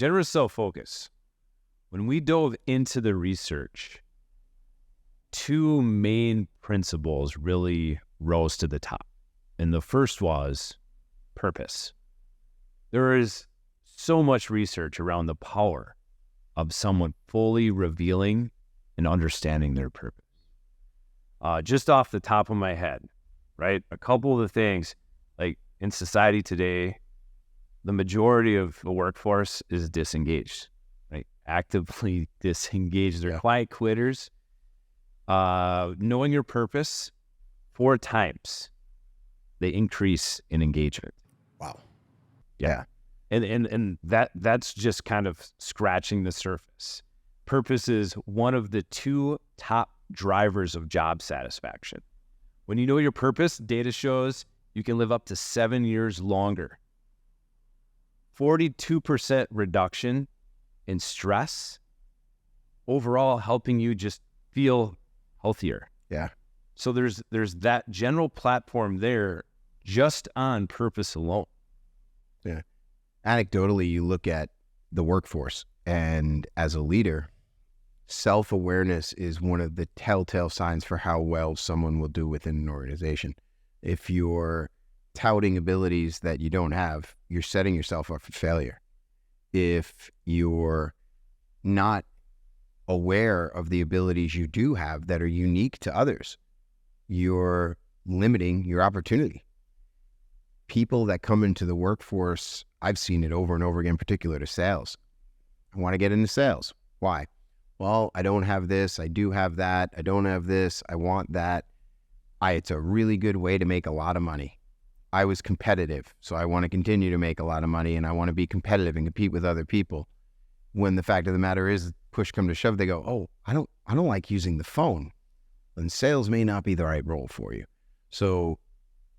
Generous self-focus. When we dove into the research, two main principles really rose to the top. And the first was purpose. There is so much research around the power of someone fully revealing and understanding their purpose. Just off the top of my head, right? A couple of the things, like in society today, the majority of the workforce is disengaged, right? Actively disengaged. They're quiet quitters. Knowing your purpose, 4 times they increase in engagement. Wow. Yeah. And that's just kind of scratching the surface. Purpose is one of the 2 top drivers of job satisfaction. When you know your purpose, data shows you can live up to 7 years longer. 42% reduction in stress, overall helping you just feel healthier. Yeah. So there's that general platform there just on purpose alone. Yeah. Anecdotally, you look at the workforce, and as a leader, self-awareness is one of the telltale signs for how well someone will do within an organization. If you're touting abilities that you don't have, you're setting yourself up for failure. If you're not aware of the abilities you do have that are unique to others, you're limiting your opportunity. People that come into the workforce, I've seen it over and over again, particular to sales. I want to get into sales. Why? Well, I don't have this. I do have that. I don't have this. I want that. It's a really good way to make a lot of money. I was competitive, so I want to continue to make a lot of money, and I want to be competitive and compete with other people. When the fact of the matter is, push come to shove, they go, oh, I don't like using the phone. Then sales may not be the right role for you. So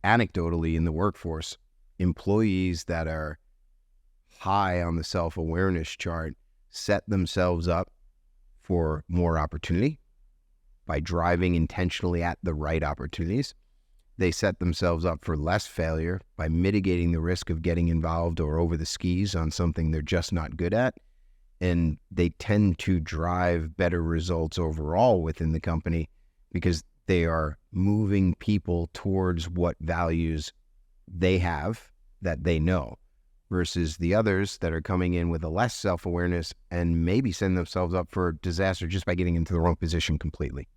anecdotally in the workforce, employees that are high on the self-awareness chart set themselves up for more opportunity by driving intentionally at the right opportunities. They set themselves up for less failure by mitigating the risk of getting involved or over the skis on something they're just not good at. And they tend to drive better results overall within the company because they are moving people towards what values they have that they know, versus the others that are coming in with a less self-awareness and maybe setting themselves up for disaster just by getting into the wrong position completely.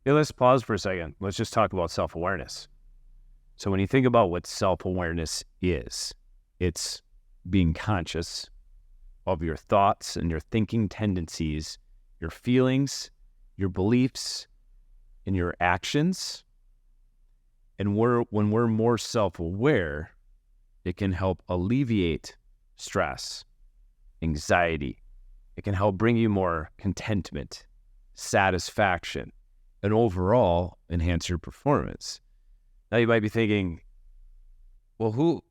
Yeah, let's pause for a second. Let's just talk about self-awareness. So when you think about what self-awareness is, it's being conscious of your thoughts and your thinking tendencies, your feelings, your beliefs, and your actions. And when we're more self-aware, it can help alleviate stress, anxiety. It can help bring you more contentment, satisfaction, and overall enhance your performance. Now you might be thinking, well,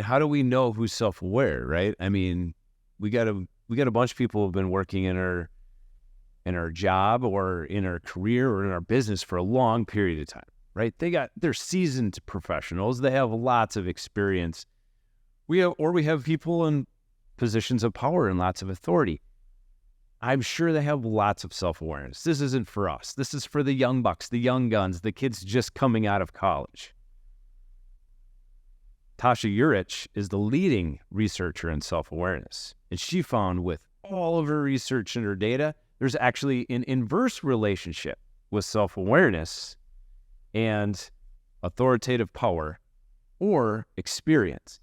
how do we know who's self-aware, right? I mean, we got a bunch of people who have been working in our job or in our career or in our business for a long period of time, right? They're seasoned professionals. They have lots of experience. We have people in positions of power and lots of authority. I'm sure they have lots of self-awareness. This isn't for us. This is for the young bucks, the young guns, the kids just coming out of college. Tasha Eurich is the leading researcher in self-awareness. And she found with all of her research and her data, there's actually an inverse relationship with self-awareness and authoritative power or experience.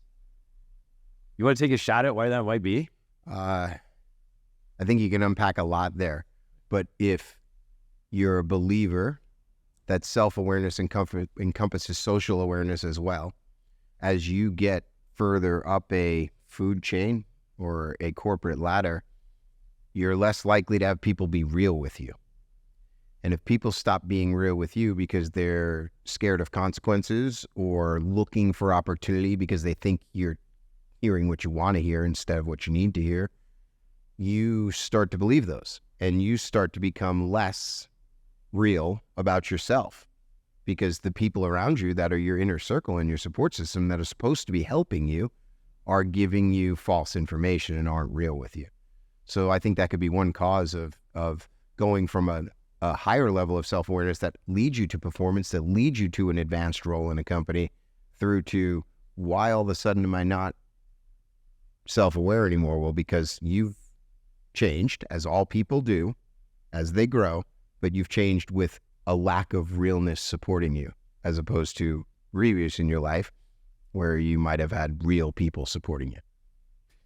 You want to take a shot at why that might be? I think you can unpack a lot there. But if you're a believer that self-awareness encompasses social awareness as well, as you get further up a food chain or a corporate ladder, you're less likely to have people be real with you. And if people stop being real with you because they're scared of consequences or looking for opportunity because they think you're hearing what you want to hear instead of what you need to hear, you start to believe those and you start to become less real about yourself, because the people around you that are your inner circle and your support system that are supposed to be helping you are giving you false information and aren't real with you. So I think that could be one cause of going from a higher level of self-awareness that leads you to performance, that leads you to an advanced role in a company, through to why all of a sudden am I not self-aware anymore? Well, because you've changed, as all people do, as they grow, but you've changed with a lack of realness supporting you, as opposed to previous in your life where you might have had real people supporting you.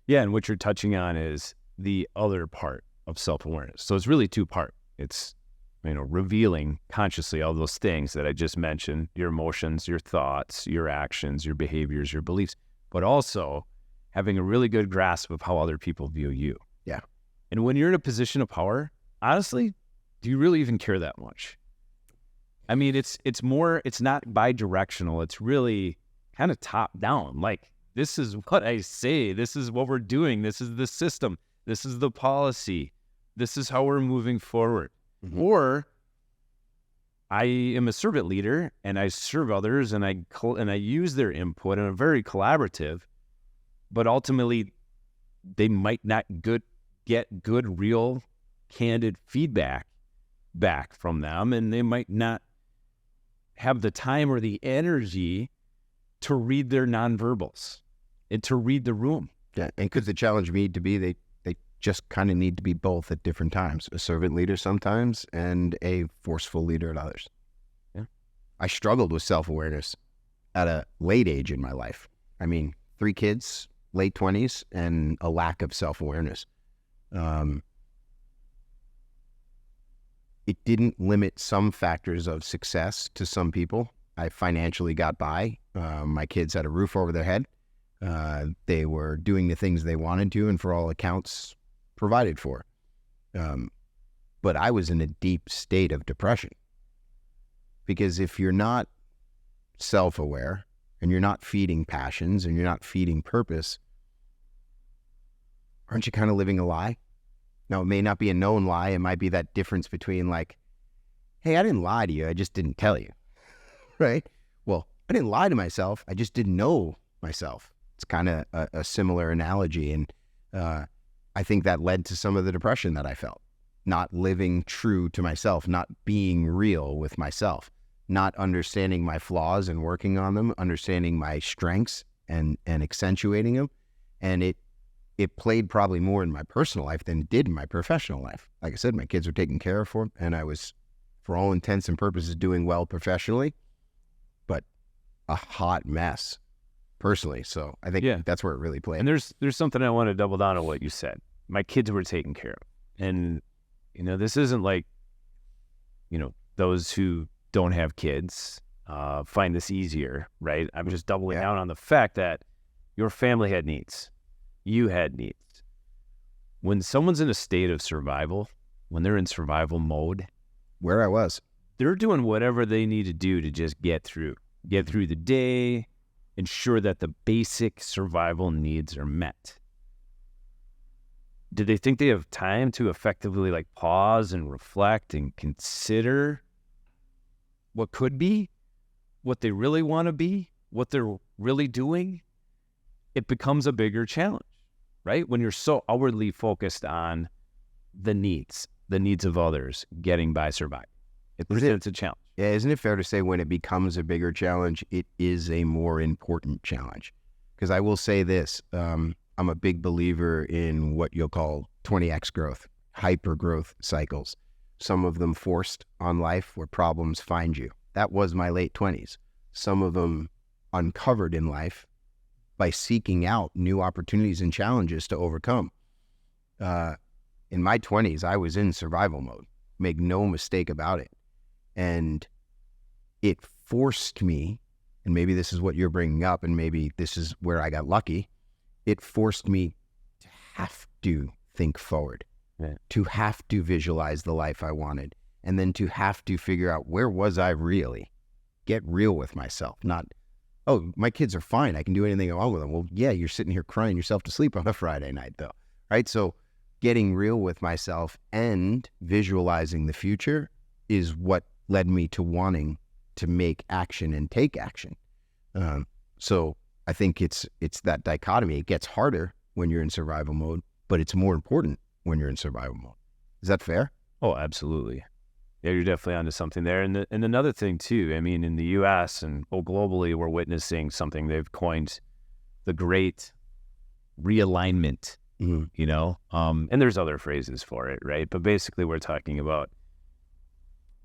Yeah, and what you're touching on is the other part of self-awareness. So it's really two part. It's, revealing consciously all those things that I just mentioned, your emotions, your thoughts, your actions, your behaviors, your beliefs, but also having a really good grasp of how other people view you. Yeah. And when you're in a position of power, honestly, do you really even care that much? I mean, it's not bi-directional. It's really kind of top down. Like, this is what I say. This is what we're doing. This is the system. This is the policy. This is how we're moving forward. Mm-hmm. Or I am a servant leader and I serve others and I use their input and I'm very collaborative, but ultimately they might not get good, real, candid feedback back from them, and they might not have the time or the energy to read their nonverbals and to read the room. Yeah, and could the challenge need to be they just kind of need to be both at different times, a servant leader sometimes and a forceful leader at others. Yeah. I struggled with self-awareness at a late age in my life. I mean, 3 kids, late 20s, and a lack of self-awareness. It didn't limit some factors of success to some people. I financially got by. My kids had a roof over their head. They were doing the things they wanted to, and for all accounts, provided for. But I was in a deep state of depression, because if you're not self-aware and you're not feeding passions and you're not feeding purpose, aren't you kind of living a lie? Now, it may not be a known lie. It might be that difference between like, hey, I didn't lie to you. I just didn't tell you, right? Well, I didn't lie to myself. I just didn't know myself. It's kind of a similar analogy. And I think that led to some of the depression that I felt. Not living true to myself, not being real with myself, not understanding my flaws and working on them, understanding my strengths and accentuating them. And it played probably more in my personal life than it did in my professional life. Like I said, my kids were taken care of for, and I was, for all intents and purposes, doing well professionally, but a hot mess personally. So I think that's where it really played. And there's something I want to double down on what you said. My kids were taken care of. And, this isn't like, those who don't have kids find this easier, right? I'm just doubling down on the fact that your family had needs. You had needs. When someone's in a state of survival, when they're in survival mode, where I was, they're doing whatever they need to do to just get through the day, ensure that the basic survival needs are met. Do they think they have time to effectively pause and reflect and consider what could be, what they really want to be, what they're really doing? It becomes a bigger challenge, right? When you're so outwardly focused on the needs of others, getting by, surviving. It presents a challenge. Yeah, isn't it fair to say when it becomes a bigger challenge, it is a more important challenge? Because I will say this, I'm a big believer in what you'll call 20x growth, hyper growth cycles. Some of them forced on life where problems find you. That was my late 20s. Some of them uncovered in life by seeking out new opportunities and challenges to overcome. In my 20s, I was in survival mode. Make no mistake about it. And it forced me, and maybe this is what you're bringing up, and maybe this is where I got lucky, it forced me to have to think forward, to have to visualize the life I wanted, and then to have to figure out where was I really? Get real with myself, not, oh, my kids are fine, I can do anything I want with them. Well, yeah, you're sitting here crying yourself to sleep on a Friday night though, right? So getting real with myself and visualizing the future is what led me to wanting to make action and take action. So I think it's that dichotomy. It gets harder when you're in survival mode, but it's more important when you're in survival mode. Is that fair? Oh, absolutely. Yeah, you're definitely onto something there. And another thing too, I mean, in the U.S. and globally, we're witnessing something they've coined the great realignment, you know? And there's other phrases for it, right? But basically we're talking about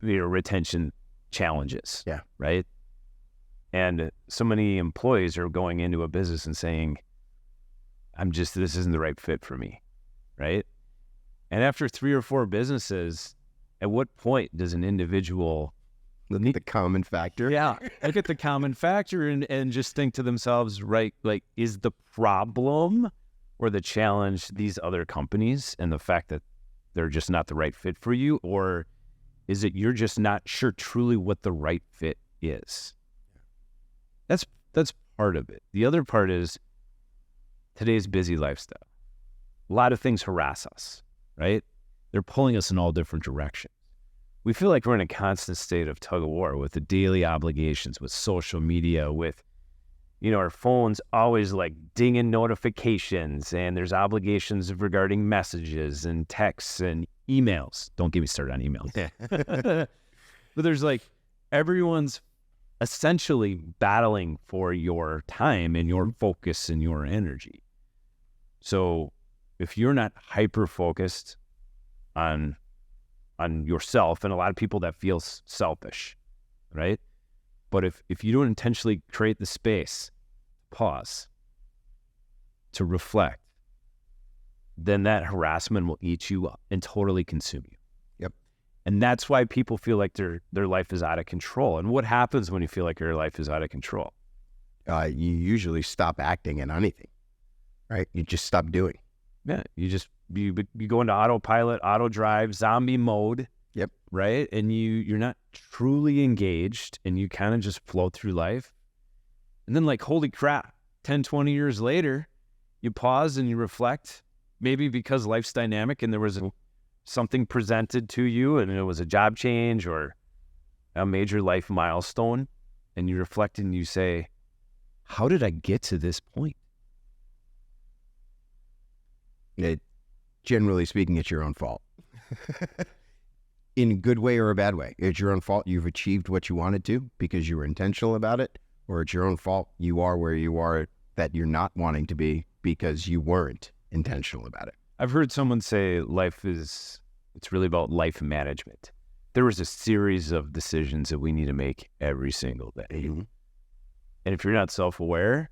retention challenges, right? And so many employees are going into a business and saying, this isn't the right fit for me, right? And after 3 or 4 businesses, at what point does an individual look at the common factor? Yeah, look at the common factor and just think to themselves, right, like, is the problem or the challenge these other companies and the fact that they're just not the right fit for you? Or is it you're just not sure truly what the right fit is? That's part of it. The other part is today's busy lifestyle. A lot of things harass us, right? They're pulling us in all different directions. We feel like we're in a constant state of tug of war with the daily obligations, with social media, with, our phones always like dinging notifications, and there's obligations regarding messages and texts and emails. Don't get me started on emails. But there's like everyone's essentially battling for your time and your focus and your energy. So if you're not hyper-focused on yourself, and a lot of people that feel selfish, right? But if you don't intentionally create the space, pause, to reflect, then that harassment will eat you up and totally consume you. Yep. And that's why people feel like their life is out of control. And what happens when you feel like your life is out of control? You usually stop acting in anything, right? You just stop doing. Yeah, you go into autopilot, auto drive, zombie mode. Yep. Right? And you're not truly engaged, and you kind of just flow through life. And then like, holy crap, 10, 20 years later, you pause and you reflect, maybe because life's dynamic and there was something presented to you and it was a job change or a major life milestone. And you reflect and you say, how did I get to this point? Generally speaking, it's your own fault. In a good way or a bad way. It's your own fault. You've achieved what you wanted to because you were intentional about it, or it's your own fault. You are where you are that you're not wanting to be because you weren't intentional about it. I've heard someone say it's really about life management. There was a series of decisions that we need to make every single day. Mm-hmm. And if you're not self-aware,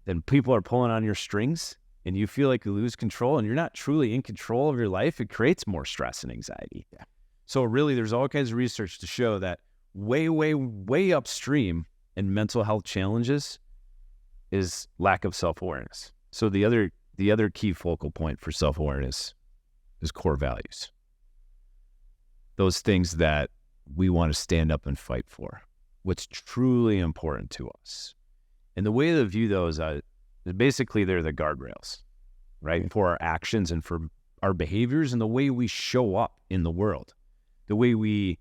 then people are pulling on your strings and you feel like you lose control and you're not truly in control of your life. It creates more stress and anxiety. Yeah. So really, there's all kinds of research to show that way, way, way upstream in mental health challenges is lack of self-awareness. So the other key focal point for self-awareness is core values. Those things that we want to stand up and fight for. What's truly important to us. And the way to view those basically they're the guardrails, right? For our actions and for our behaviors and the way we show up in the world. The way we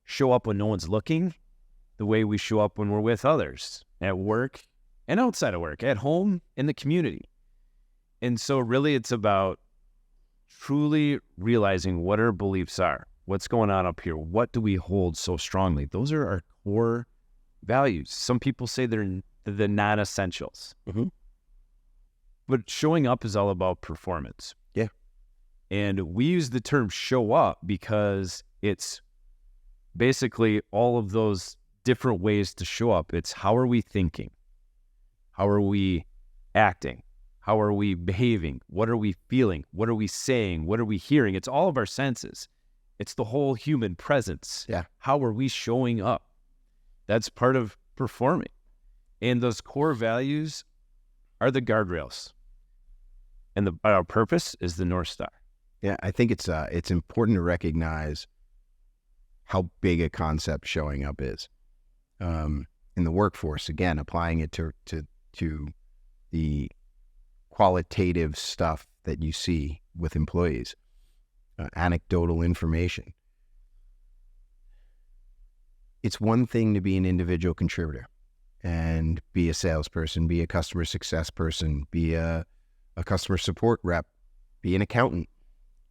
show up when no one's looking, the way we show up when we're with others, at work and outside of work, at home, in the community. And so really it's about truly realizing what our beliefs are, what's going on up here, what do we hold so strongly? Those are our core values. Some people say they're the non-essentials. Mm-hmm. But showing up is all about performance. Yeah. And we use the term show up because it's basically all of those different ways to show up. It's how are we thinking? How are we acting? How are we behaving? What are we feeling? What are we saying? What are we hearing? It's all of our senses. It's the whole human presence. Yeah. How are we showing up? That's part of performing. And those core values are the guardrails. And our purpose is the North Star. Yeah, I think it's important to recognize how big a concept showing up is. In the workforce, again, applying it to the qualitative stuff that you see with employees, anecdotal information. It's one thing to be an individual contributor. and be a salesperson, be a customer success person, be a customer support rep, be an accountant,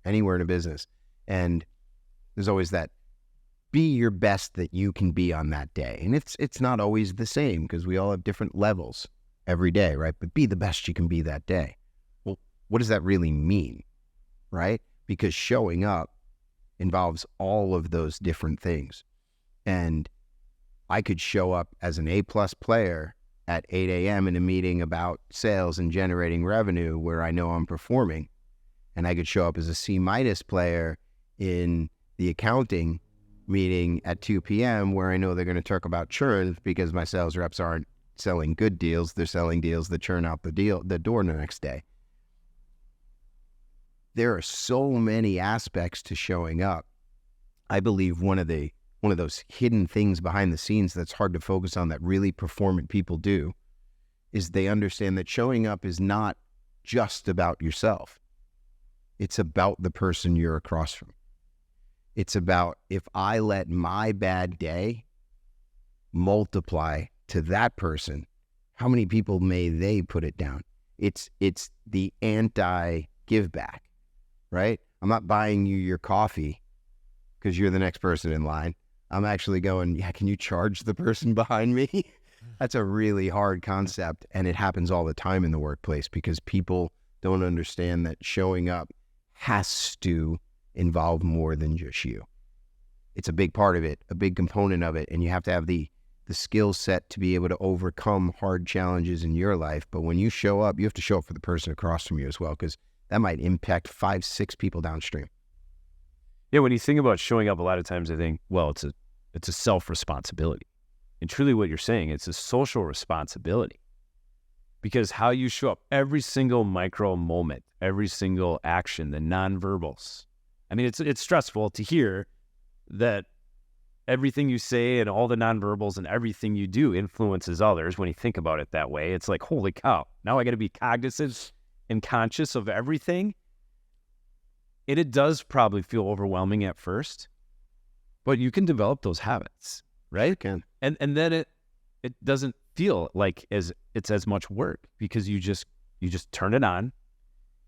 anywhere in a business. And there's always that, be your best that you can be on that day. And it's not always the same because we all have different levels every day, right? But be the best you can be that day. Well, what does that really mean, right? Because showing up involves all of those different things. And I could show up as an A-plus player at 8 a.m. in a meeting about sales and generating revenue where I know I'm performing. And I could show up as a C- player in the accounting meeting at 2 p.m. where I know they're going to talk about churn because my sales reps aren't selling good deals. They're selling deals that churn out the door the next day. There are so many aspects to showing up. I believe one of those hidden things behind the scenes that's hard to focus on that really performant people do is they understand that showing up is not just about yourself. It's about the person you're across from. It's about, if I let my bad day multiply to that person, how many people may they put it down? It's the anti-give back, right? I'm not buying you your coffee because you're the next person in line. I'm actually going, yeah, can you charge the person behind me? That's a really hard concept, and it happens all the time in the workplace because people don't understand that showing up has to involve more than just you. It's a big part of it, a big component of it, and you have to have the skill set to be able to overcome hard challenges in your life. But when you show up, you have to show up for the person across from you as well, because that might impact 5, 6 people downstream. Yeah, when you think about showing up, a lot of times I think, well, it's a self-responsibility. And truly what you're saying, it's a social responsibility. Because how you show up, every single micro moment, every single action, the nonverbals. I mean, it's stressful to hear that everything you say and all the nonverbals and everything you do influences others. When you think about it that way, it's like, holy cow, now I got to be cognizant and conscious of everything. And it does probably feel overwhelming at first, but you can develop those habits, right? You can. And then it doesn't feel like it's as much work because you just turn it on,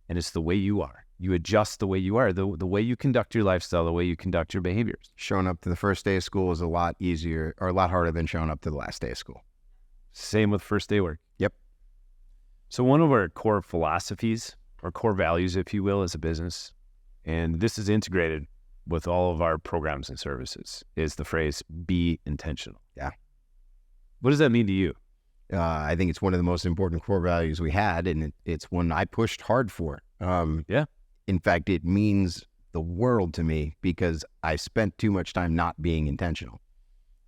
and it's the way you are. You adjust the way you are, the way you conduct your lifestyle, the way you conduct your behaviors. Showing up to the first day of school is a lot easier or a lot harder than showing up to the last day of school. Same with first day work. Yep. So one of our core philosophies, or core values, if you will, as a business, and this is integrated with all of our programs and services, is the phrase, be intentional. Yeah. What does that mean to you? I think it's one of the most important core values we had, and it's one I pushed hard for. Yeah. In fact, it means the world to me because I spent too much time not being intentional.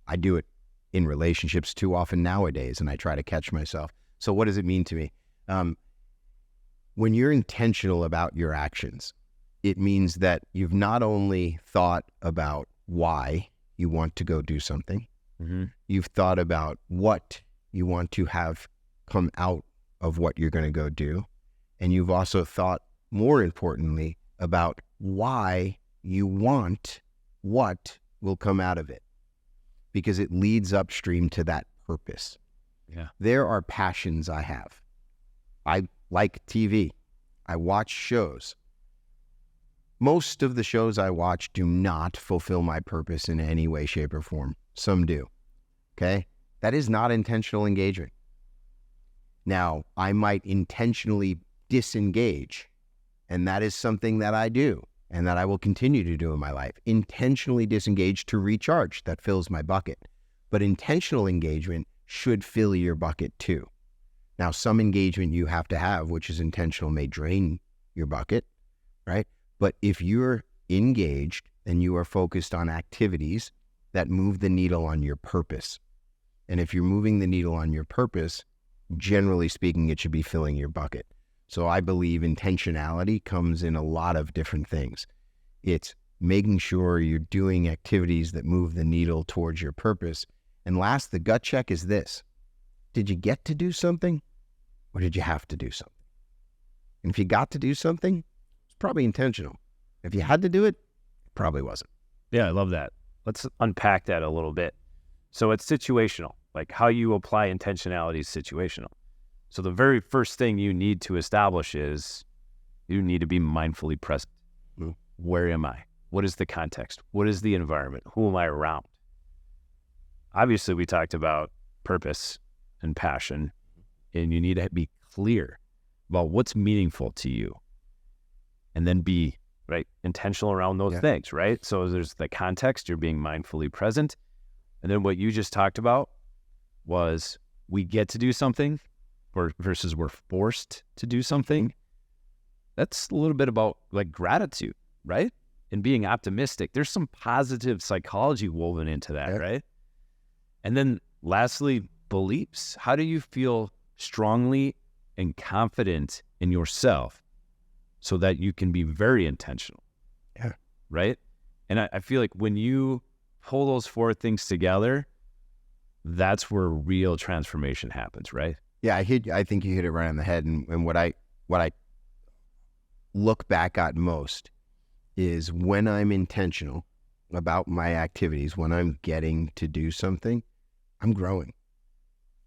I do it in relationships too often nowadays, and I try to catch myself. So what does it mean to me? When you're intentional about your actions, it means that you've not only thought about why you want to go do something, you've thought about what you want to have come out of what you're going to go do, and you've also thought, more importantly, about why you want what will come out of it, because it leads upstream to that purpose. Yeah. There are passions I have. I like TV. I watch shows. Most of the shows I watch do not fulfill my purpose in any way, shape, or form. Some do. Okay? That is not intentional engagement. Now, I might intentionally disengage, and that is something that I do and that I will continue to do in my life. Intentionally disengage to recharge. That fills my bucket. But intentional engagement should fill your bucket too. Now, some engagement you have to have, which is intentional, may drain your bucket, right? But if you're engaged and you are focused on activities that move the needle on your purpose, and if you're moving the needle on your purpose, generally speaking, it should be filling your bucket. So I believe intentionality comes in a lot of different things. It's making sure you're doing activities that move the needle towards your purpose. And last, the gut check is this. Did you get to do something, or did you have to do something? And if you got to do something, it's probably intentional. If you had to do it, it probably wasn't. Yeah, I love that. Let's unpack that a little bit. So it's situational. Like how you apply intentionality is situational. So the very first thing you need to establish is you need to be mindfully present. Mm. Where am I? What is the context? What is the environment? Who am I around? Obviously, we talked about purpose and passion, and you need to be clear about what's meaningful to you, and then be intentional around those things, right? So there's the context, you're being mindfully present, and then what you just talked about was we get to do something versus we're forced to do something. That's a little bit about like gratitude, right? And being optimistic. There's some positive psychology woven into that, right? And then lastly, beliefs. How do you feel strongly and confident in yourself so that you can be very intentional? Yeah. Right? And I feel like when you pull those four things together, that's where real transformation happens, right? Yeah, I think you hit it right on the head. And what I look back at most is when I'm intentional about my activities, when I'm getting to do something, I'm growing.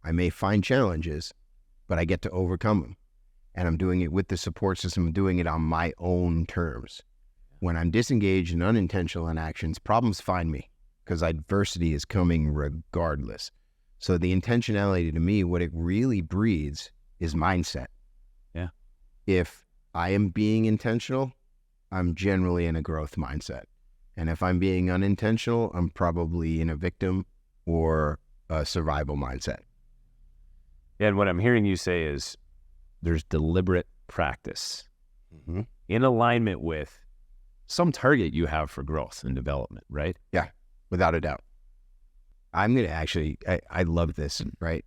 I may find challenges, but I get to overcome them. And I'm doing it with the support system, I'm doing it on my own terms. When I'm disengaged and unintentional in actions, problems find me because adversity is coming regardless. So the intentionality to me, what it really breeds is mindset. Yeah. If I am being intentional, I'm generally in a growth mindset. And if I'm being unintentional, I'm probably in a victim or a survival mindset. Yeah, and what I'm hearing you say is there's deliberate practice in alignment with some target you have for growth and development, right? Yeah, without a doubt. I'm going to actually, I love this, right?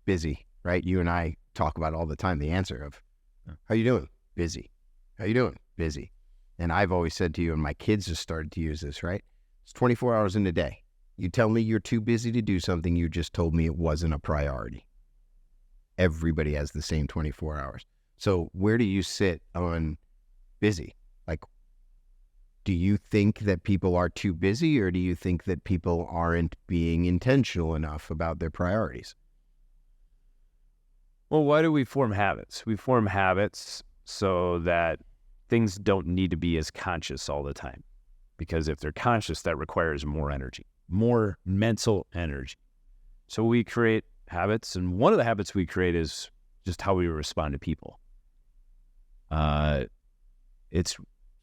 Busy, right? You and I talk about all the time the answer of, how you doing? Busy. How you doing? Busy. And I've always said to you, and my kids just started to use this, right? It's 24 hours in a day. You tell me you're too busy to do something, you just told me it wasn't a priority. Everybody has the same 24 hours. So where do you sit on busy? Like, do you think that people are too busy, or do you think that people aren't being intentional enough about their priorities? Well, why do we form habits? We form habits so that things don't need to be as conscious all the time. Because if they're conscious, that requires more energy, more mental energy. So we create habits, and one of the habits we create is just how we respond to people. It's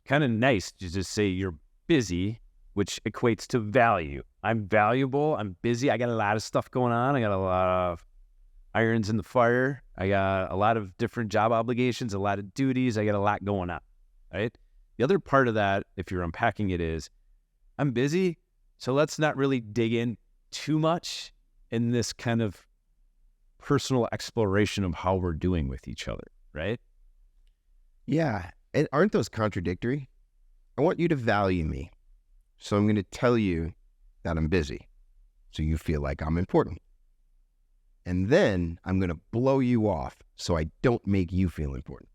kind of nice to just say you're busy, which equates to value. I'm valuable, I'm busy, I got a lot of stuff going on, I got a lot of irons in the fire, I got a lot of different job obligations, a lot of duties, I got a lot going on, right? The other part of that, if you're unpacking it, is I'm busy, so let's not really dig in too much in this kind of personal exploration of how we're doing with each other, right? Yeah. And aren't those contradictory? I want you to value me. So I'm going to tell you that I'm busy, so you feel like I'm important. And then I'm going to blow you off so I don't make you feel important.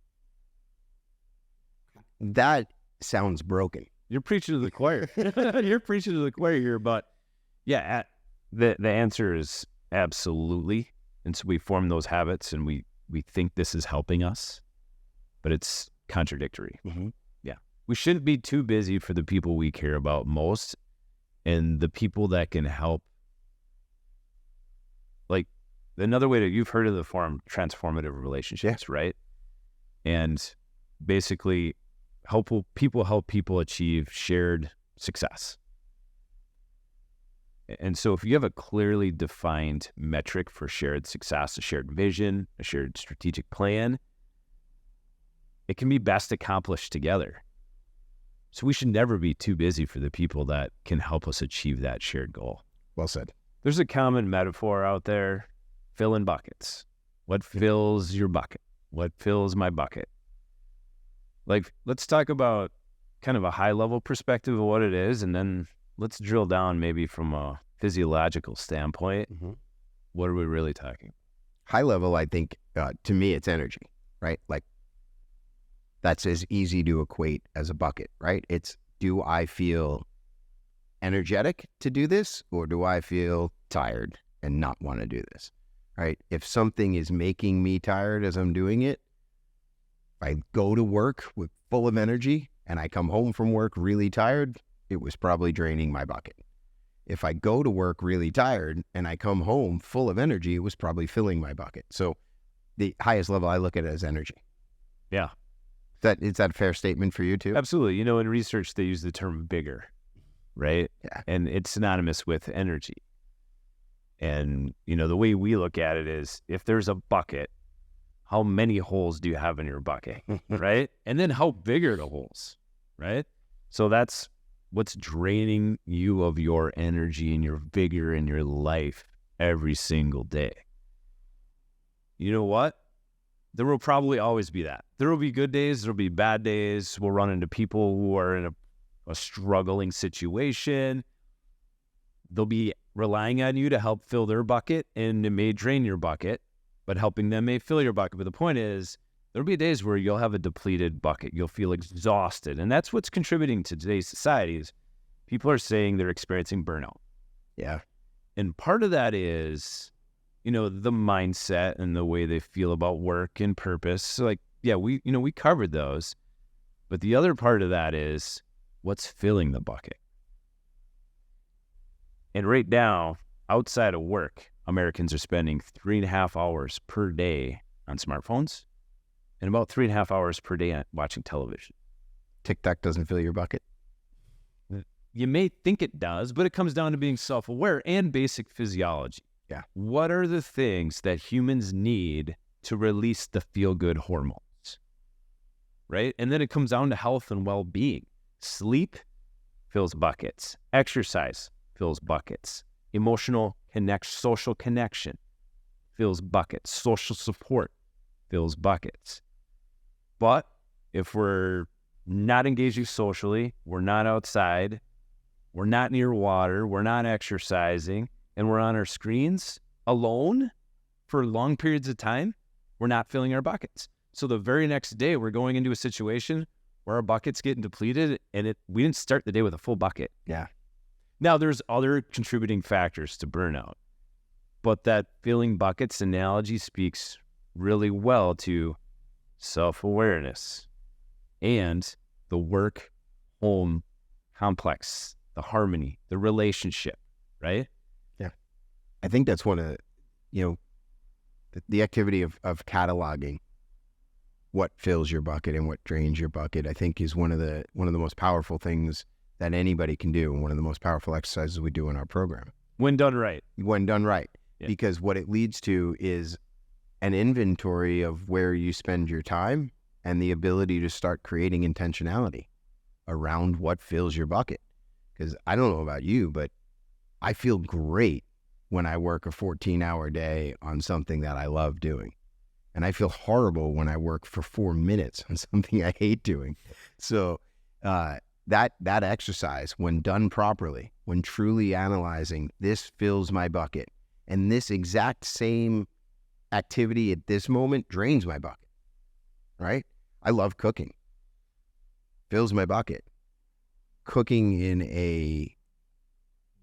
That sounds broken. You're preaching to the choir. You're preaching to the choir here, but yeah, the answer is absolutely. And so we form those habits and we think this is helping us, but it's contradictory. Yeah. We shouldn't be too busy for the people we care about most and the people that can help. Like another way you've heard of the form transformative relationships, right? And basically help people achieve shared success. And so if you have a clearly defined metric for shared success, a shared vision, a shared strategic plan, it can be best accomplished together. So we should never be too busy for the people that can help us achieve that shared goal. Well said. There's a common metaphor out there, fill in buckets. What fills your bucket? What fills my bucket? Like, let's talk about kind of a high level perspective of what it is, and then let's drill down maybe from a physiological standpoint. What are we really talking? High level, I think, to me, it's energy, right? Like, that's as easy to equate as a bucket, right? It's, do I feel energetic to do this, or do I feel tired and not want to do this, right? If something is making me tired as I'm doing it, if I go to work with full of energy and I come home from work really tired, it was probably draining my bucket. If I go to work really tired and I come home full of energy, it was probably filling my bucket. So the highest level, I look at it as energy. Yeah. Is that a fair statement for you too? Absolutely. In research, they use the term bigger, right? Yeah. And it's synonymous with energy. And, the way we look at it is, if there's a bucket, how many holes do you have in your bucket, right? And then how big are the holes, right? So that's what's draining you of your energy and your vigor in your life every single day. You know what? There will probably always be that. There will be good days. There will be bad days. We'll run into people who are in a struggling situation. They'll be relying on you to help fill their bucket, and it may drain your bucket, but helping them may fill your bucket. But the point is, there'll be days where you'll have a depleted bucket. You'll feel exhausted. And that's what's contributing to today's society is people are saying they're experiencing burnout. Yeah. And part of that is, the mindset and the way they feel about work and purpose. So we covered those. But the other part of that is what's filling the bucket. And right now, outside of work, Americans are spending 3.5 hours per day on smartphones and about 3.5 hours per day watching television. TikTok doesn't fill your bucket? You may think it does, but it comes down to being self-aware and basic physiology. Yeah. What are the things that humans need to release the feel-good hormones, right? And then it comes down to health and well-being. Sleep fills buckets. Exercise fills buckets. Emotional social connection fills buckets. Social support fills buckets. But if we're not engaging socially, we're not outside, we're not near water, we're not exercising, and we're on our screens alone for long periods of time, we're not filling our buckets. So the very next day, we're going into a situation where our bucket's getting depleted, and we didn't start the day with a full bucket. Yeah. Now, there's other contributing factors to burnout, but that filling buckets analogy speaks really well to self-awareness and the work-home complex, the harmony, the relationship, right? Yeah. I think that's one of, the activity of cataloging what fills your bucket and what drains your bucket, I think is one of the most powerful things that anybody can do, and one of the most powerful exercises we do in our program. When done right. When done right. Yeah. Because what it leads to is an inventory of where you spend your time and the ability to start creating intentionality around what fills your bucket. Because I don't know about you, but I feel great when I work a 14-hour day on something that I love doing. And I feel horrible when I work for 4 minutes on something I hate doing. So that exercise, when done properly, when truly analyzing, this fills my bucket, and this exact same activity at this moment drains my bucket, right? I love cooking. Fills my bucket. Cooking in a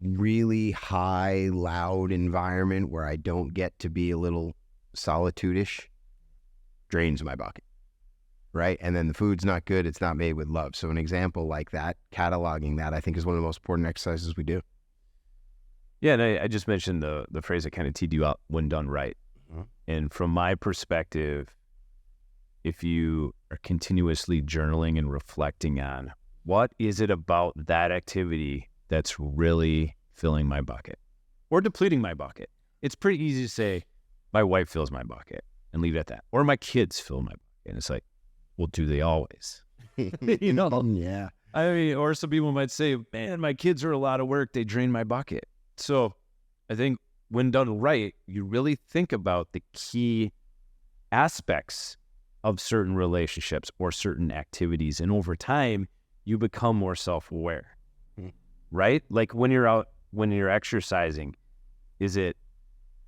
really high, loud environment where I don't get to be a little solitude-ish drains my bucket, right? And then the food's not good. It's not made with love. So an example like that, cataloging that, I think is one of the most important exercises we do. Yeah, and I just mentioned the phrase that kind of teed you up, when done right. Mm-hmm. And from my perspective, if you are continuously journaling and reflecting on what is it about that activity that's really filling my bucket or depleting my bucket, it's pretty easy to say, my wife fills my bucket and leave it at that. Or my kids fill my bucket. And it's like, well, do they always? Yeah. I mean, or some people might say, man, my kids are a lot of work. They drain my bucket. So I think when done right, you really think about the key aspects of certain relationships or certain activities. And over time, you become more self-aware, right? Like when you're exercising, is it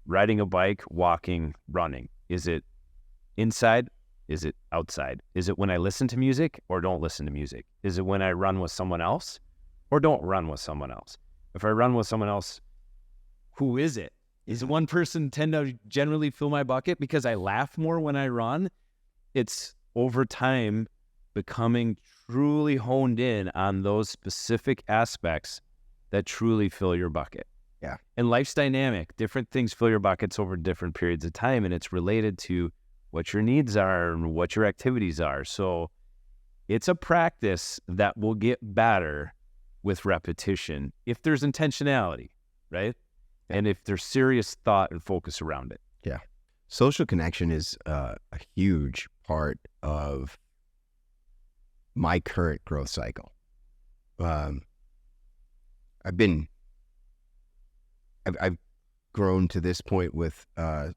riding a bike, walking, running? Is it inside? Is it outside? Is it when I listen to music or don't listen to music? Is it when I run with someone else or don't run with someone else? If I run with someone else, who is it? Is one person tend to generally fill my bucket because I laugh more when I run? It's over time becoming truly honed in on those specific aspects that truly fill your bucket. Yeah. And life's dynamic. Different things fill your buckets over different periods of time, and it's related to what your needs are and what your activities are. So it's a practice that will get better with repetition if there's intentionality, right? Yeah. And if there's serious thought and focus around it. Yeah. Social connection is a huge part of my current growth cycle. I've grown to this point with a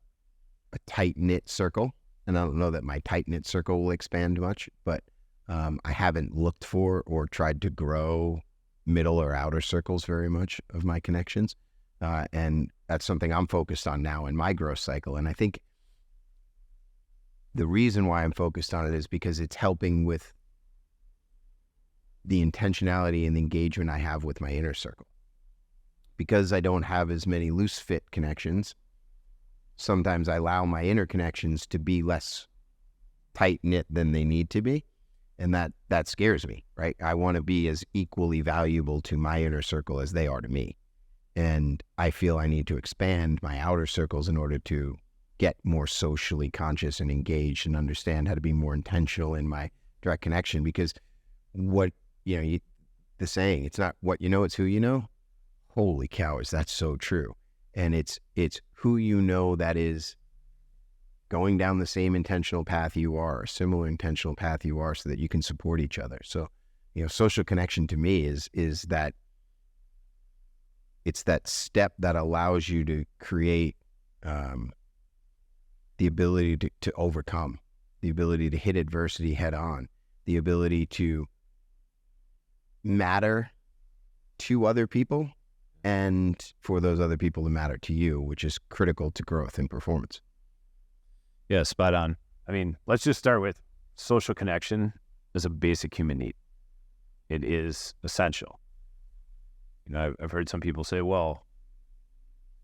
tight-knit circle, and I don't know that my tight-knit circle will expand much, but I haven't looked for or tried to grow middle or outer circles very much of my connections. And that's something I'm focused on now in my growth cycle. And I think the reason why I'm focused on it is because it's helping with the intentionality and the engagement I have with my inner circle. Because I don't have as many loose fit connections, sometimes I allow my inner connections to be less tight knit than they need to be. And that scares me, right? I want to be as equally valuable to my inner circle as they are to me. And I feel I need to expand my outer circles in order to get more socially conscious and engaged and understand how to be more intentional in my direct connection. Because the saying, it's not what you know, it's who you know. Holy cow, is that so true? And it's who you know that is going down the same intentional path you are, a similar intentional path you are, so that you can support each other. So, social connection to me is that it's that step that allows you to create the ability to overcome, the ability to hit adversity head on, the ability to matter to other people and for those other people to matter to you, which is critical to growth and performance. Yeah, spot on. I mean, let's just start with social connection is a basic human need. It is essential. I've heard some people say, well,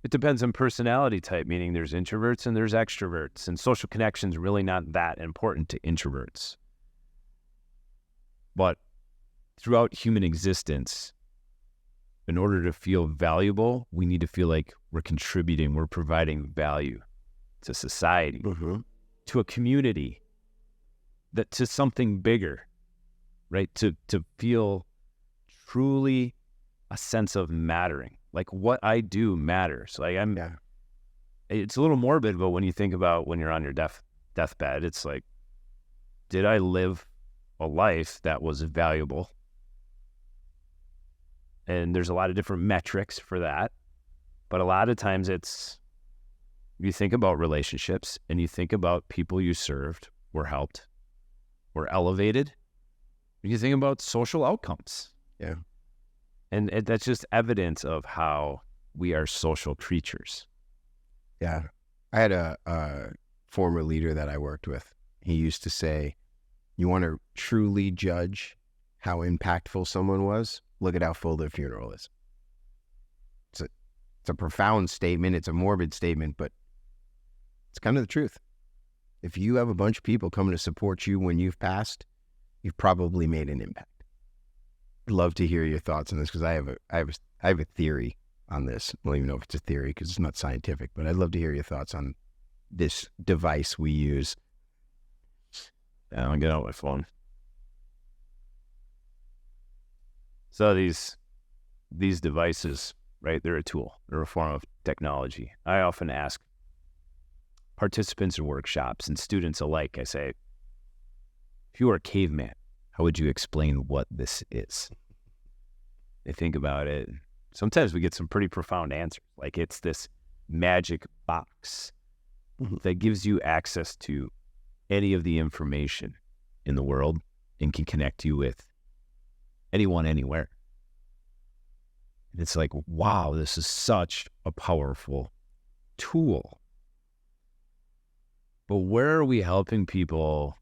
it depends on personality type, meaning there's introverts and there's extroverts, and social connection is really not that important to introverts. But throughout human existence, in order to feel valuable, we need to feel like we're contributing, we're providing value to society, to a community, to something bigger, right? To feel truly a sense of mattering, like what I do matters. Like it's a little morbid, but when you think about when you're on your deathbed, it's like, did I live a life that was valuable? And there's a lot of different metrics for that. But a lot of times you think about relationships and you think about people you served, were helped, were elevated. You think about social outcomes. Yeah. And that's just evidence of how we are social creatures. Yeah. I had a former leader that I worked with. He used to say, you want to truly judge how impactful someone was? Look at how full their funeral is. It's a profound statement. It's a morbid statement, but it's kind of the truth. If you have a bunch of people coming to support you when you've passed, you've probably made an impact. I'd love to hear your thoughts on this, because I have a theory on this. I don't even know if it's a theory because it's not scientific, but I'd love to hear your thoughts on this device we use. Yeah, I'll get out my phone. So these devices, right, they're a tool. They're a form of technology. I often ask participants in workshops and students alike, I say, if you were a caveman, how would you explain what this is? They think about it. Sometimes we get some pretty profound answers. Like, it's this magic box that gives you access to any of the information in the world and can connect you with anyone, anywhere. And it's like, wow, this is such a powerful tool. But where are we helping people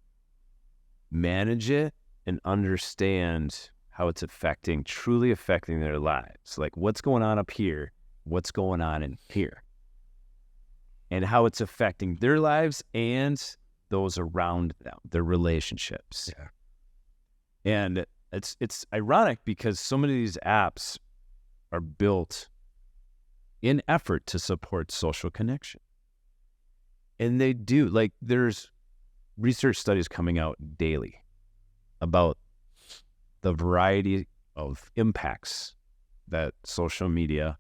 manage it and understand how it's truly affecting their lives? Like, what's going on up here? What's going on in here? and how it's affecting their lives and those around them, their relationships. Yeah. And it's ironic because so many of these apps are built in effort to support social connection. And they do. Like, there's research studies coming out daily about the variety of impacts that social media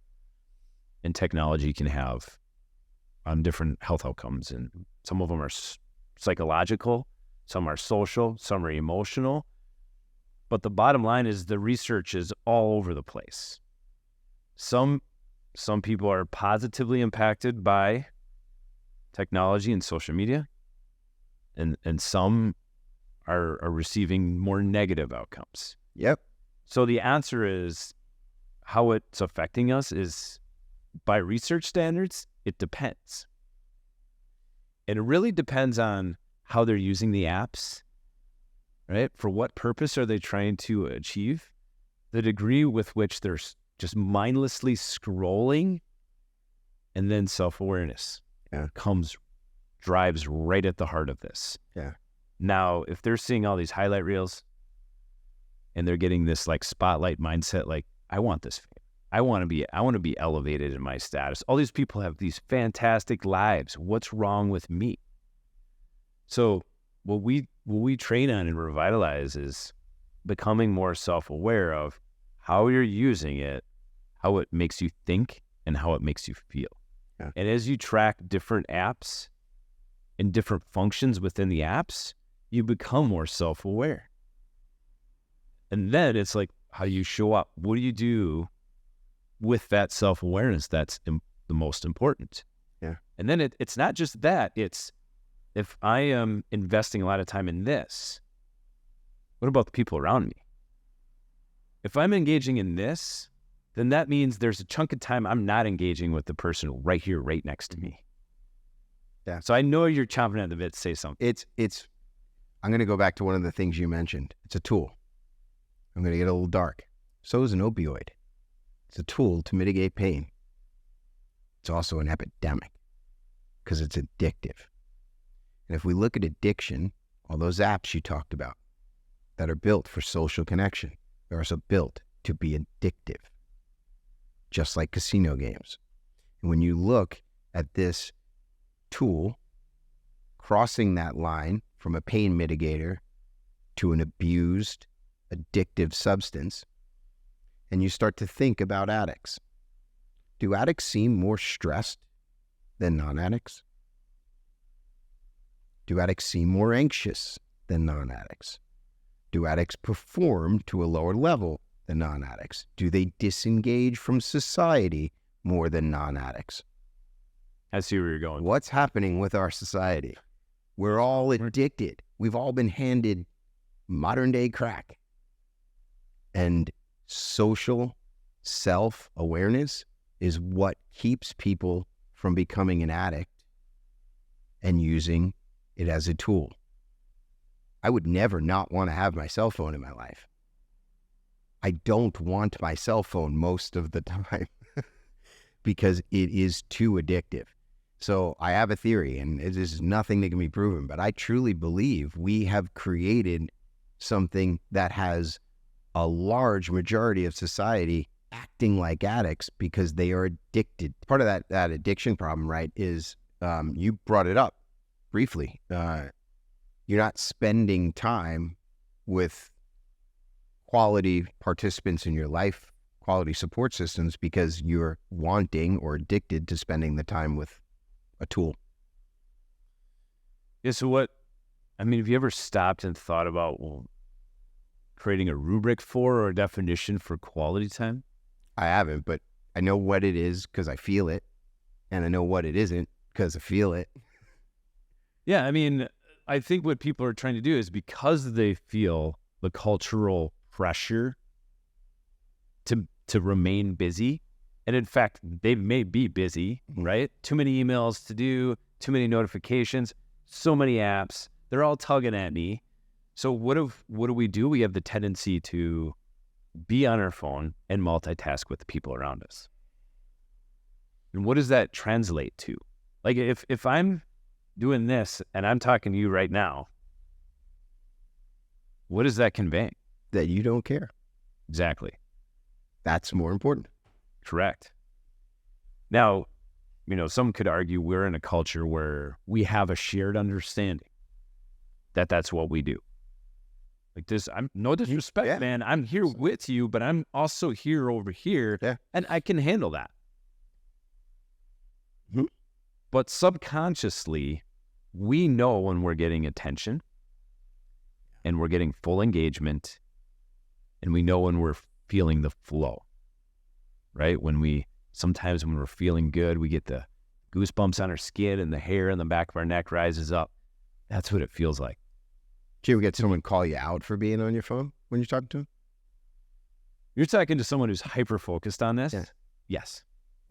and technology can have on different health outcomes. And some of them are psychological, some are social, some are emotional. But the bottom line is the research is all over the place. Some people are positively impacted by technology and social media, and some are receiving more negative outcomes. Yep. So the answer is, how it's affecting us is, by research standards, it depends. And it really depends on how they're using the apps, right? For what purpose are they trying to achieve? The degree with which they're just mindlessly scrolling, and then self-awareness drives right at the heart of this. Yeah. Now, if they're seeing all these highlight reels and they're getting this like spotlight mindset, like, I want this. I want to be elevated in my status. All these people have these fantastic lives. What's wrong with me? So what we train on and revitalize is becoming more self-aware of how you're using it, how it makes you think, and how it makes you feel. Yeah. And as you track different apps and different functions within the apps, you become more self-aware. And then it's like, how you show up. What do you do with that self-awareness? That's the most important. Yeah. And then it's not just that. It's, if I am investing a lot of time in this, what about the people around me? If I'm engaging in this, then that means there's a chunk of time I'm not engaging with the person right here, right next to me. Yeah. So I know you're chomping at the bit to say something. I'm going to go back to one of the things you mentioned. It's a tool. I'm going to get a little dark. So is an opioid. It's a tool to mitigate pain. It's also an epidemic because it's addictive. And if we look at addiction, all those apps you talked about that are built for social connection, they're also built to be addictive, just like casino games. And when you look at this tool crossing that line from a pain mitigator to an abused, addictive substance, and you start to think about addicts. Do addicts seem more stressed than non-addicts? Do addicts seem more anxious than non-addicts? Do addicts perform to a lower level than non-addicts? Do they disengage from society more than non-addicts? I see where you're going. What's happening with our society? We're all addicted. We've all been handed modern day crack. And social self-awareness is what keeps people from becoming an addict and using it as a tool. I would never not want to have my cell phone in my life. I don't want my cell phone most of the time because it is too addictive. So I have a theory, and this is nothing that can be proven, but I truly believe we have created something that has a large majority of society acting like addicts because they are addicted. Part of that addiction problem, right, is you brought it up briefly. You're not spending time with quality participants in your life, quality support systems, because you're wanting or addicted to spending the time with a tool. Yeah, so have you ever stopped and thought about, creating a rubric for or a definition for quality time? I haven't, but I know what it is because I feel it, and I know what it isn't because I feel it. Yeah, I think what people are trying to do is, because they feel the cultural pressure to remain busy, and in fact, they may be busy, right? Too many emails to do, too many notifications, so many apps, they're all tugging at me. So what do we do? We have the tendency to be on our phone and multitask with the people around us. And what does that translate to? Like if I'm doing this and I'm talking to you right now, what is that conveying? That you don't care. Exactly. That's more important. Correct. Now, some could argue we're in a culture where we have a shared understanding that that's what we do. Like this, I'm no disrespect, Yeah. man. I'm here with you, but I'm also here over here, Yeah. and I can handle that. Mhm. But subconsciously, we know when we're getting attention and we're getting full engagement, and we know when we're feeling the flow, right? Sometimes when we're feeling good, we get the goosebumps on our skin and the hair in the back of our neck rises up. That's what it feels like. Do you ever get someone call you out for being on your phone when you're talking to them? You're talking to someone who's hyper-focused on this? Yeah. Yes.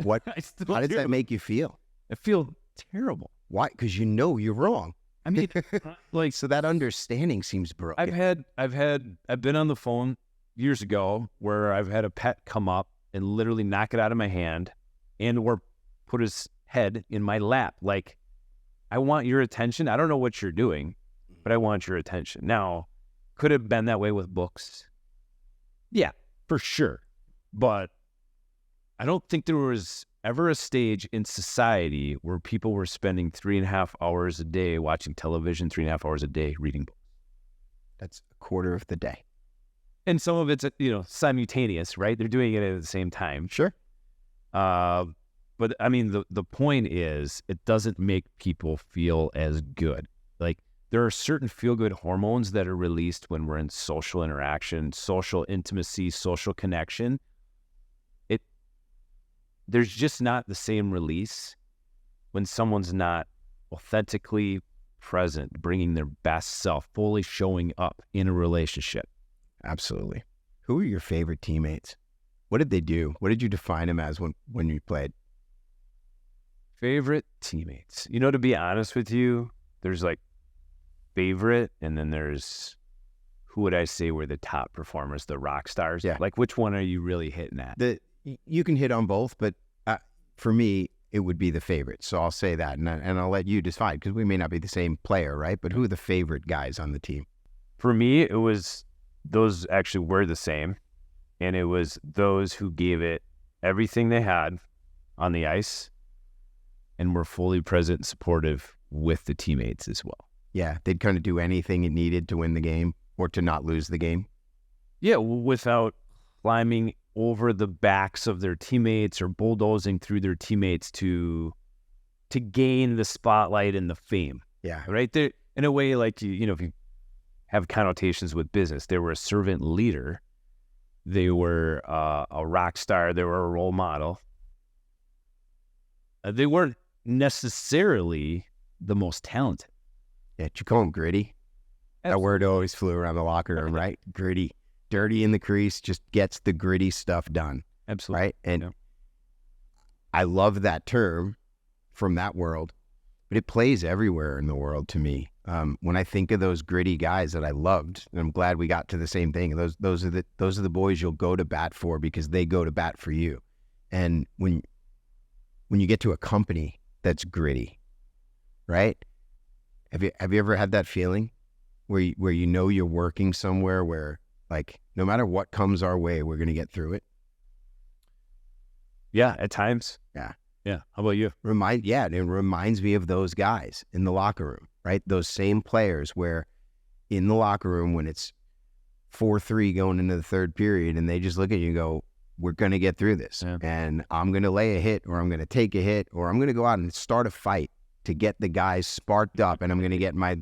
What? I still How does do. that make you feel? I feel terrible. Why? Because you know you're wrong. I mean, like, So that understanding seems broken. I've been on the phone years ago where I've had a pet come up and literally knock it out of my hand or put his head in my lap. Like, I want your attention. I don't know what you're doing, but I want your attention. Now, could have been that way with books. Yeah, for sure. But I don't think there was ever a stage in society where people were spending 3.5 hours a day watching television, 3.5 hours a day reading books. That's a quarter of the day. And some of it's, simultaneous, right? They're doing it at the same time. Sure. But I mean, the point is, it doesn't make people feel as good. Like, there are certain feel-good hormones that are released when we're in social interaction, social intimacy, social connection. There's just not the same release when someone's not authentically present, bringing their best self, fully showing up in a relationship. Absolutely. Who are your favorite teammates? What did they do? What did you define them as when you played? Favorite teammates. To be honest with you, there's like favorite, and then there's who would I say were the top performers, the rock stars? Yeah. Like, which one are you really hitting at? You can hit on both, but for me, it would be the favorite. So I'll say that, and I'll let you decide, because we may not be the same player, right? But who are the favorite guys on the team? For me, it was those actually were the same, and it was those who gave it everything they had on the ice and were fully present and supportive with the teammates as well. Yeah, they'd kind of do anything it needed to win the game or to not lose the game. Yeah, without climbing over the backs of their teammates or bulldozing through their teammates to gain the spotlight and the fame. Yeah. Right there, in a way, like, if you have connotations with business, they were a servant leader. They were a rock star. They were a role model. They weren't necessarily the most talented. Yeah, did you call him gritty? Absolutely. That word always flew around the locker room, right? Gritty. Dirty in the crease, just gets the gritty stuff done. Absolutely. Right? And Yeah. I love that term from that world, but it plays everywhere in the world to me. When I think of those gritty guys that I loved, and I'm glad we got to the same thing. Those are the boys you'll go to bat for because they go to bat for you. And when you get to a company that's gritty, right? Have you ever had that feeling where you know you're working somewhere where, like, no matter what comes our way, we're going to get through it? Yeah, at times. Yeah. Yeah. How about you? It reminds me of those guys in the locker room, right? Those same players where in the locker room when it's 4-3 going into the third period and they just look at you and go, we're going to get through this. Yeah. And I'm going to lay a hit, or I'm going to take a hit, or I'm going to go out and start a fight to get the guys sparked up, and I'm going to get my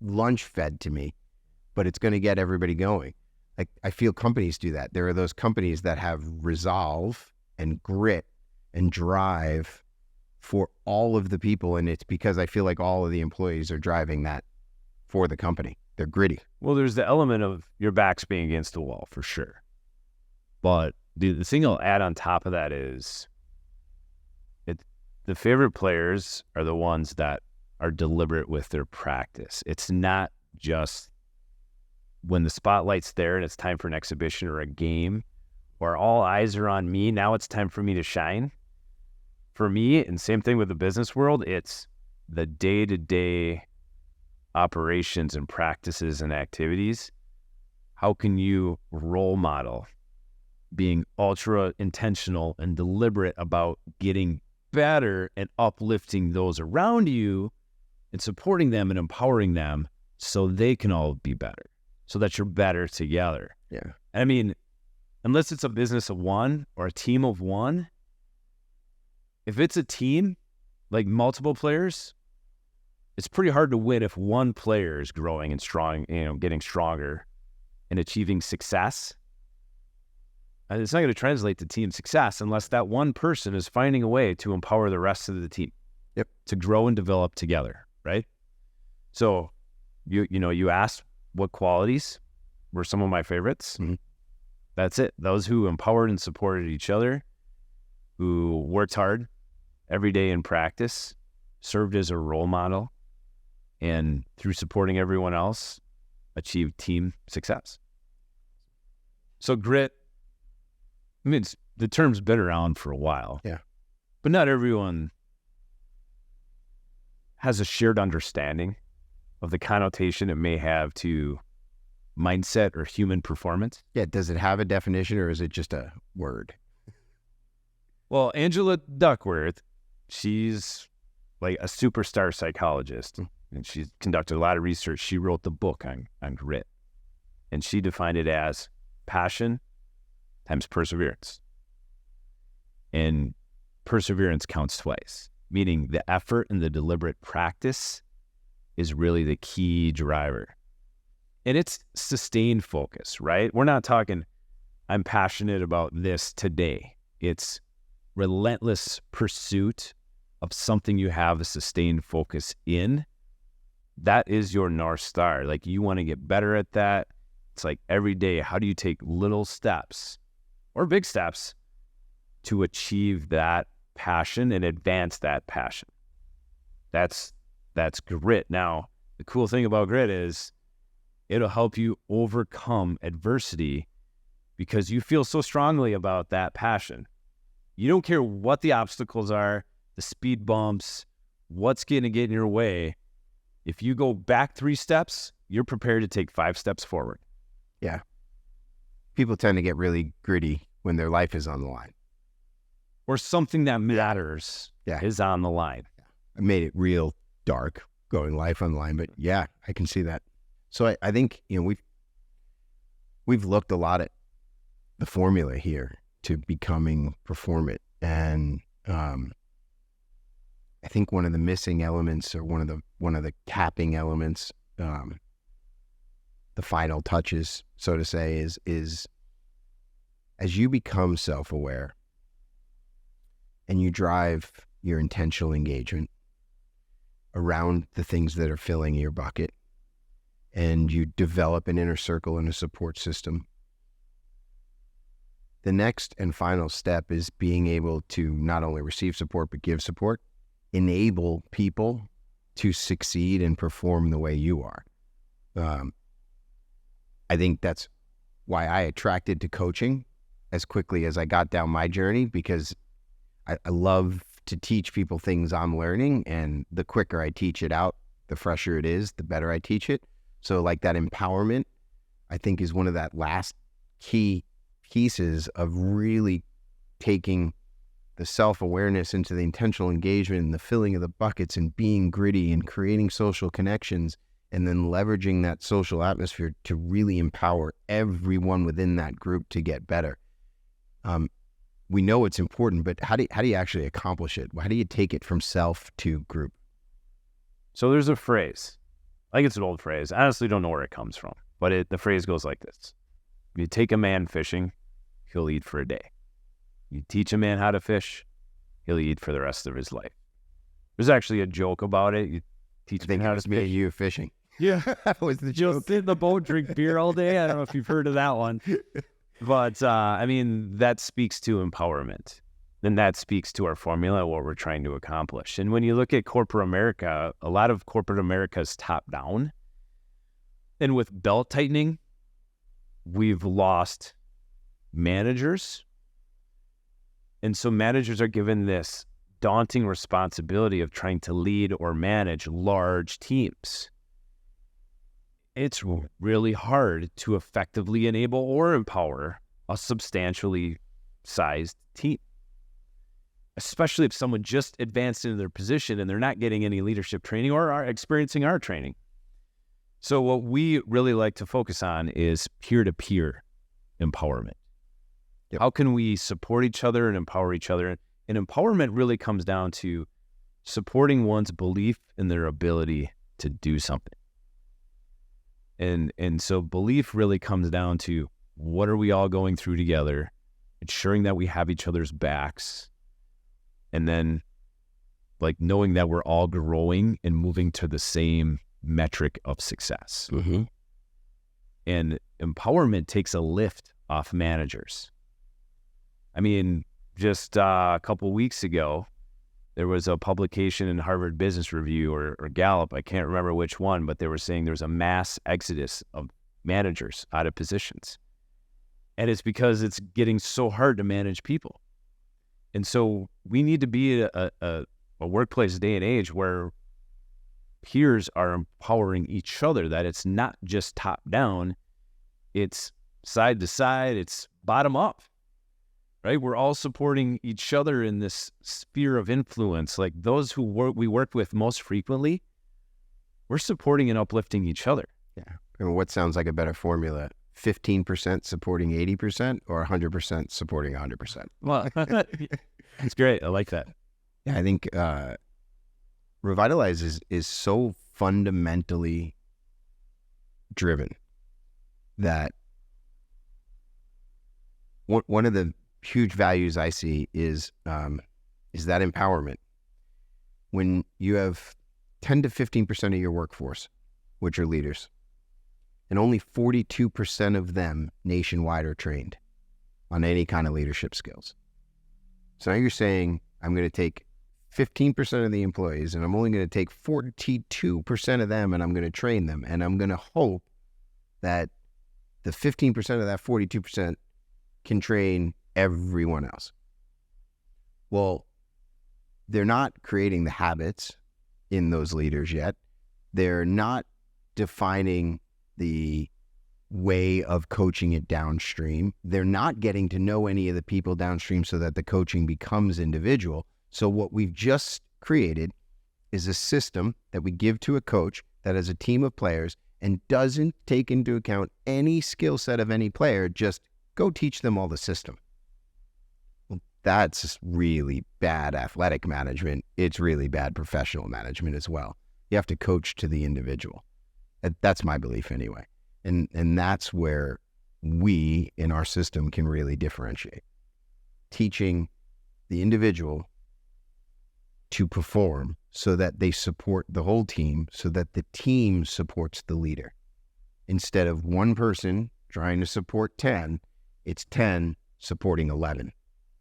lunch fed to me, but it's going to get everybody going. Like, I feel companies do that. There are those companies that have resolve and grit and drive for all of the people, and it's because I feel like all of the employees are driving that for the company. They're gritty. Well, there's the element of your back's being against the wall for sure. But the thing I'll add on top of that is the favorite players are the ones that are deliberate with their practice. It's not just when the spotlight's there and it's time for an exhibition or a game where all eyes are on me. Now it's time for me to shine. for me, and same thing with the business world, it's the day-to-day operations and practices and activities. How can you role model being ultra intentional and deliberate about getting better and uplifting those around you and supporting them and empowering them so they can all be better, so that you're better together. Yeah. I mean, unless it's a business of one or a team of one, if it's a team, like multiple players, it's pretty hard to win if one player is growing and strong, getting stronger and achieving success. And it's not going to translate to team success unless that one person is finding a way to empower the rest of the team. Yep. To grow and develop together, right? So, you asked what qualities were some of my favorites. Mm-hmm. That's it. Those who empowered and supported each other, who worked hard every day in practice, served as a role model, and through supporting everyone else, achieved team success. So grit, I mean, the term's been around for a while. Yeah. But not everyone has a shared understanding of the connotation it may have to mindset or human performance. Yeah. Does it have a definition or is it just a word? Well, Angela Duckworth, she's like a superstar psychologist, and she's conducted a lot of research. She wrote the book on grit, and she defined it as passion times perseverance. And perseverance counts twice, meaning the effort and the deliberate practice is really the key driver. And it's sustained focus, right? We're not talking, I'm passionate about this today. It's relentless pursuit of something you have a sustained focus in. That is your North Star. Like, you want to get better at that. It's like every day, how do you take little steps or big steps to achieve that passion and advance that passion? That's grit. Now, the cool thing about grit is it'll help you overcome adversity because you feel so strongly about that passion. You don't care what the obstacles are, the speed bumps, what's going to get in your way. If you go back 3 steps, you're prepared to take 5 steps forward. Yeah. People tend to get really gritty when their life is on the line. Or something that matters is on the line. I made it real dark going life on the line, but yeah, I can see that. So I think, we've looked a lot at the formula here to becoming performant. And I think one of the missing elements, or one of the capping elements, the final touches, so to say, is as you become self-aware and you drive your intentional engagement around the things that are filling your bucket, and you develop an inner circle and a support system, the next and final step is being able to not only receive support, but give support, enable people to succeed and perform the way you are. I think that's why I attracted to coaching as quickly as I got down my journey, because I love to teach people things I'm learning, and the quicker I teach it out, the fresher it is, the better I teach it. So like that empowerment, I think, is one of that last key pieces of really taking the self-awareness into the intentional engagement and the filling of the buckets and being gritty and creating social connections, and then leveraging that social atmosphere to really empower everyone within that group to get better. We know it's important, but how do you actually accomplish it? How do you take it from self to group? So there's a phrase. I think it's an old phrase. I honestly don't know where it comes from, but the phrase goes like this. You take a man fishing, he'll eat for a day. You teach a man how to fish, he'll eat for the rest of his life. There's actually a joke about it. You teach a man how to fish. You fishing. Yeah. That was the joke. Just sit in the boat, drink beer all day. I don't know if you've heard of that one. But, that speaks to empowerment. Then that speaks to our formula, what we're trying to accomplish. And when you look at corporate America, a lot of corporate America is top down. And with belt tightening, we've lost managers. And so managers are given this daunting responsibility of trying to lead or manage large teams. It's really hard to effectively enable or empower a substantially sized team, especially if someone just advanced into their position and they're not getting any leadership training or are experiencing our training. So what we really like to focus on is peer-to-peer empowerment. Yep. How can we support each other and empower each other? And empowerment really comes down to supporting one's belief in their ability to do something. And so belief really comes down to, what are we all going through together, ensuring that we have each other's backs, and then like knowing that we're all growing and moving to the same metric of success. Mm-hmm. And empowerment takes a lift off managers. I mean, just a couple weeks ago, there was a publication in Harvard Business Review or Gallup, I can't remember which one, but they were saying there was a mass exodus of managers out of positions. And it's because it's getting so hard to manage people. And so we need to be a workplace day and age where peers are empowering each other, that it's not just top down, it's side to side, it's bottom up. Right? We're all supporting each other in this sphere of influence. Like those who we work with most frequently, we're supporting and uplifting each other. Yeah. And what sounds like a better formula? 15% supporting 80% or 100% supporting 100%? Well, that's great. I like that. Yeah, I think Revitalize is so fundamentally driven that one of the huge values I see is that empowerment. When you have 10 to 15% of your workforce, which are leaders, and only 42% of them nationwide are trained on any kind of leadership skills. So now you're saying, I'm going to take 15% of the employees and I'm only going to take 42% of them and I'm going to train them. And I'm going to hope that the 15% of that 42% can train everyone else. Well, they're not creating the habits in those leaders yet. They're not defining the way of coaching it downstream. They're not getting to know any of the people downstream so that the coaching becomes individual. So what we've just created is a system that we give to a coach that has a team of players and doesn't take into account any skill set of any player, just go teach them all the system. Well, that's really bad athletic management. It's really bad professional management as well. You have to coach to the individual. That's my belief anyway. And that's where we in our system can really differentiate. Teaching the individual to perform so that they support the whole team, so that the team supports the leader. Instead of one person trying to support 10, it's 10 supporting 11.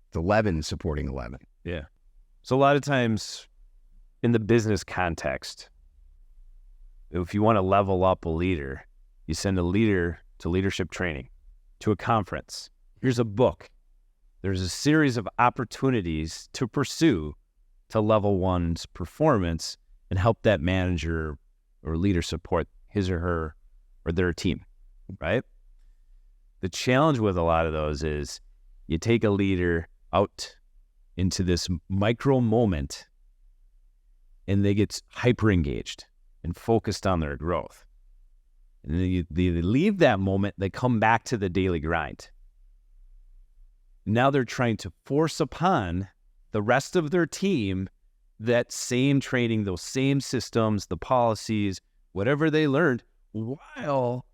It's 11 supporting 11. Yeah. So a lot of times in the business context, if you want to level up a leader, you send a leader to leadership training, to a conference. Here's a book. There's a series of opportunities to pursue to level one's performance and help that manager or leader support his or her or their team, right? The challenge with a lot of those is you take a leader out into this micro moment and they get hyper engaged and focused on their growth. And then they leave that moment, they come back to the daily grind. Now they're trying to force upon the rest of their team that same training, those same systems, the policies, whatever they learned, while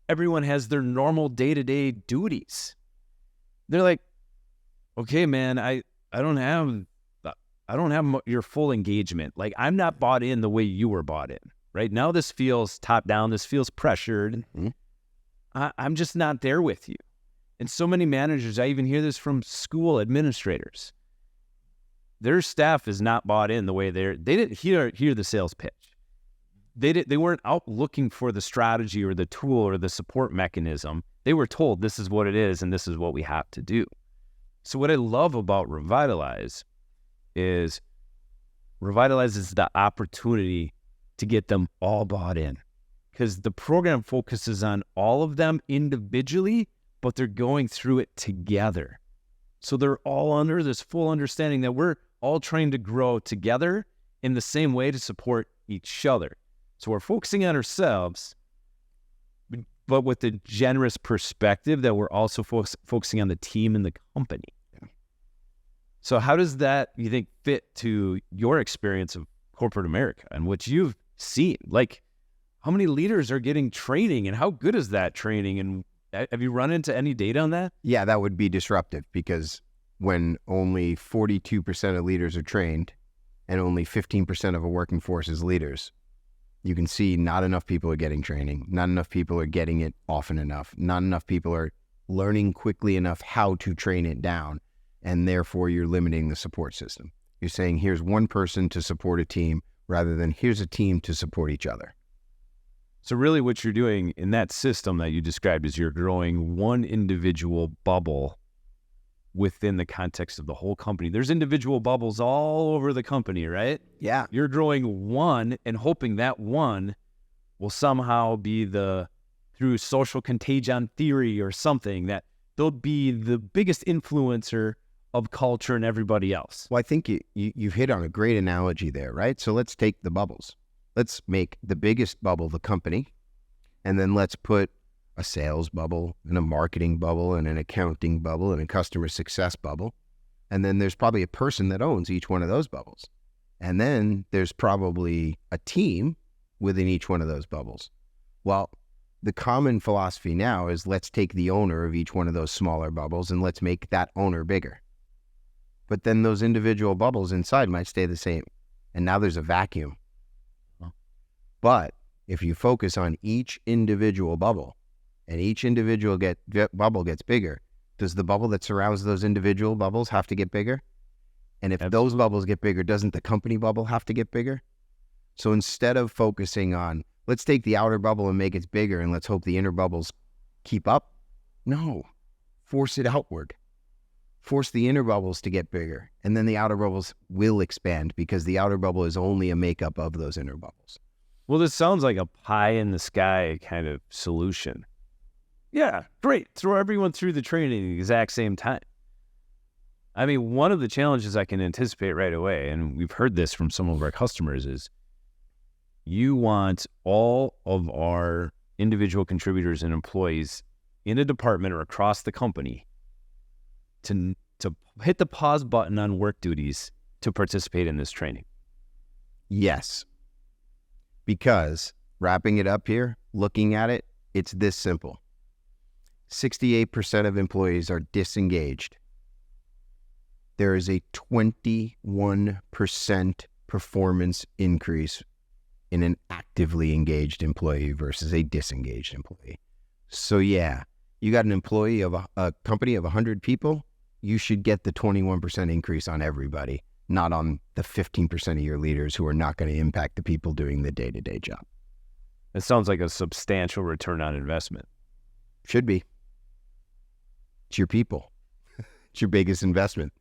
everyone has their normal day-to-day duties. They're like, okay, man, I don't have your full engagement. Like, I'm not bought in the way you were bought in. Right now, this feels top down. This feels pressured. Mm-hmm. I'm just not there with you. And so many managers, I even hear this from school administrators. Their staff is not bought in the way they didn't hear the sales pitch. They weren't out looking for the strategy or the tool or the support mechanism. They were told this is what it is and this is what we have to do. So what I love about Revitalize is revitalizes the opportunity to get them all bought in, because the program focuses on all of them individually, but they're going through it together. So they're all under this full understanding that we're all trying to grow together in the same way to support each other. So we're focusing on ourselves, but with the generous perspective that we're also focusing on the team and the company. Yeah. So how does that, you think, fit to your experience of corporate America and what you've seen? Like, how many leaders are getting training, and how good is that training? And have you run into any data on that? Yeah, that would be disruptive, because when only 42% of leaders are trained and only 15% of a working force is leaders, you can see not enough people are getting training, not enough people are getting it often enough, not enough people are learning quickly enough how to train it down, and therefore you're limiting the support system. You're saying here's one person to support a team rather than here's a team to support each other. So really what you're doing in that system that you described is you're growing one individual bubble within the context of the whole company. There's individual bubbles all over the company, right? Yeah. You're growing one and hoping that one will somehow be through social contagion theory or something, that they'll be the biggest influencer of culture and everybody else. Well, I think you've hit on a great analogy there, right? So let's take the bubbles. Let's make the biggest bubble the company, and then let's put a sales bubble and a marketing bubble and an accounting bubble and a customer success bubble. And then there's probably a person that owns each one of those bubbles. And then there's probably a team within each one of those bubbles. Well, the common philosophy now is let's take the owner of each one of those smaller bubbles and let's make that owner bigger. But then those individual bubbles inside might stay the same. And now there's a vacuum. But if you focus on each individual bubble and each individual bubble gets bigger, does the bubble that surrounds those individual bubbles have to get bigger? And if those bubbles get bigger, doesn't the company bubble have to get bigger? So instead of focusing on, let's take the outer bubble and make it bigger and let's hope the inner bubbles keep up. No, force it outward. Force the inner bubbles to get bigger, and then the outer bubbles will expand, because the outer bubble is only a makeup of those inner bubbles. Well, this sounds like a pie in the sky kind of solution. Yeah, great. Throw everyone through the training at the exact same time. I mean, one of the challenges I can anticipate right away, and we've heard this from some of our customers, is you want all of our individual contributors and employees in a department or across the company to hit the pause button on work duties to participate in this training. Yes. Because, wrapping it up here, looking at it, it's this simple. 68% of employees are disengaged. There is a 21% performance increase in an actively engaged employee versus a disengaged employee. So yeah, you got an employee of a company of 100 people, you should get the 21% increase on everybody, not on the 15% of your leaders who are not going to impact the people doing the day-to-day job. It sounds like a substantial return on investment. Should be. It's your people. It's your biggest investment.